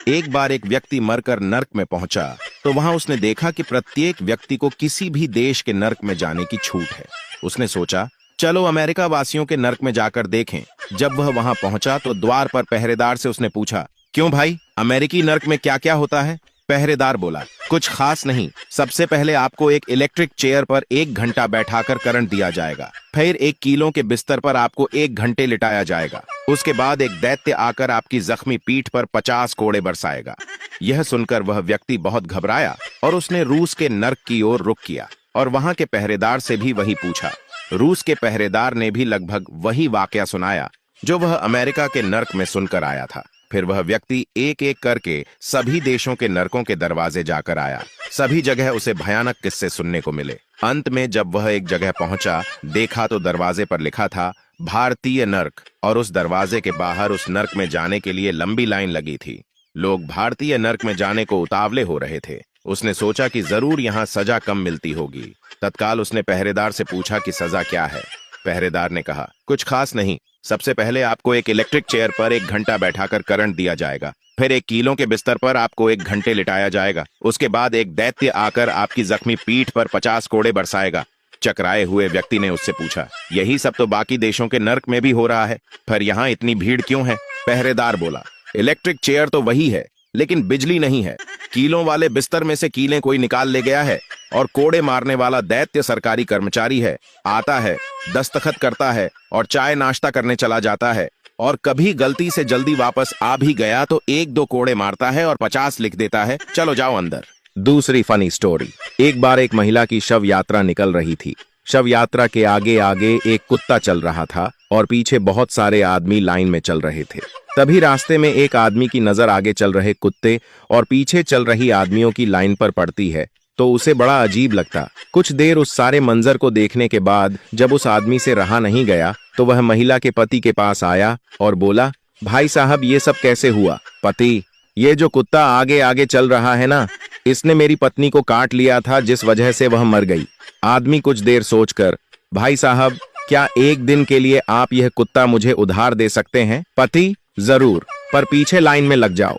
एक बार एक व्यक्ति मरकर नर्क में पहुंचा तो वहां उसने देखा कि प्रत्येक व्यक्ति को किसी भी देश के नर्क में जाने की छूट है। उसने सोचा, चलो अमेरिका वासियों के नर्क में जाकर देखें। जब वह वहां पहुंचा तो द्वार पर पहरेदार से उसने पूछा, क्यों भाई, अमेरिकी नर्क में क्या क्या होता है? पहरेदार बोला, कुछ खास नहीं। सबसे पहले आपको एक इलेक्ट्रिक चेयर पर 1 घंटा बैठाकर करंट दिया जाएगा। फिर 1 किलो के बिस्तर पर आपको 1 घंटे लिटाया जाएगा। उसके बाद एक दैत्य आकर आपकी जख्मी पीठ पर 50 कोड़े बरसाएगा। यह सुनकर वह व्यक्ति बहुत घबराया और उसने रूस के नर्क की ओर रुख किया और वहां के पहरेदार से भी वही पूछा। रूस के पहरेदार ने भी लगभग वही वाकया सुनाया जो वह अमेरिका के नर्क में सुनकर आया था। फिर वह व्यक्ति एक एक करके सभी देशों के नर्कों के दरवाजे जाकर आया। सभी जगह उसे भयानक किस्से सुनने को मिले। अंत में जब वह एक जगह पहुंचा, देखा तो दरवाजे पर लिखा था भारतीय नर्क, और उस दरवाजे के बाहर उस नर्क में जाने के लिए लंबी लाइन लगी थी। लोग भारतीय नर्क में जाने को उतावले हो रहे थे। उसने सोचा कि जरूर यहाँ सजा कम मिलती होगी। तत्काल उसने पहरेदार से पूछा कि सजा क्या है। पहरेदार ने कहा, कुछ खास नहीं। सबसे पहले आपको एक इलेक्ट्रिक चेयर पर 1 घंटा बैठाकर करंट दिया जाएगा। फिर 1 किलो के बिस्तर पर आपको 1 घंटे लिटाया जाएगा। उसके बाद एक दैत्य आकर आपकी जख्मी पीठ पर 50 कोड़े बरसाएगा। चकराए हुए व्यक्ति ने उससे पूछा, यही सब तो बाकी देशों के नर्क में भी हो रहा है, फिर यहाँ इतनी भीड़ क्यों है? पहरेदार बोला, इलेक्ट्रिक चेयर तो वही है, लेकिन बिजली नहीं है। कीलों वाले बिस्तर में से कीलें कोई निकाल ले गया है और कोड़े मारने वाला दैत्य सरकारी कर्मचारी है। आता है, दस्तखत करता है और चाय नाश्ता करने चला जाता है, और कभी गलती से जल्दी वापस आ भी गया तो 1-2 कोड़े मारता है और 50 लिख देता है। चलो जाओ अंदर। दूसरी फनी स्टोरी। एक बार एक महिला की शव यात्रा निकल रही थी। शव यात्रा के आगे आगे एक कुत्ता चल रहा था और पीछे बहुत सारे आदमी लाइन में चल रहे थे। तभी रास्ते में एक आदमी की नजर आगे चल रहे कुत्ते और पीछे चल रही आदमियों की लाइन पर पड़ती है तो उसे बड़ा अजीब लगता। कुछ देर उस सारे मंजर को देखने के बाद जब उस आदमी से रहा नहीं गया तो वह महिला के पति के पास आया और बोला, भाई साहब, ये सब कैसे हुआ? पति, ये जो कुत्ता आगे आगे चल रहा है ना, इसने मेरी पत्नी को काट लिया था, जिस वजह से वह मर गई। आदमी कुछ देर सोचकर, भाई साहब, क्या 1 दिन के लिए आप यह कुत्ता मुझे उधार दे सकते हैं? पति, जरूर, पर पीछे लाइन में लग जाओ।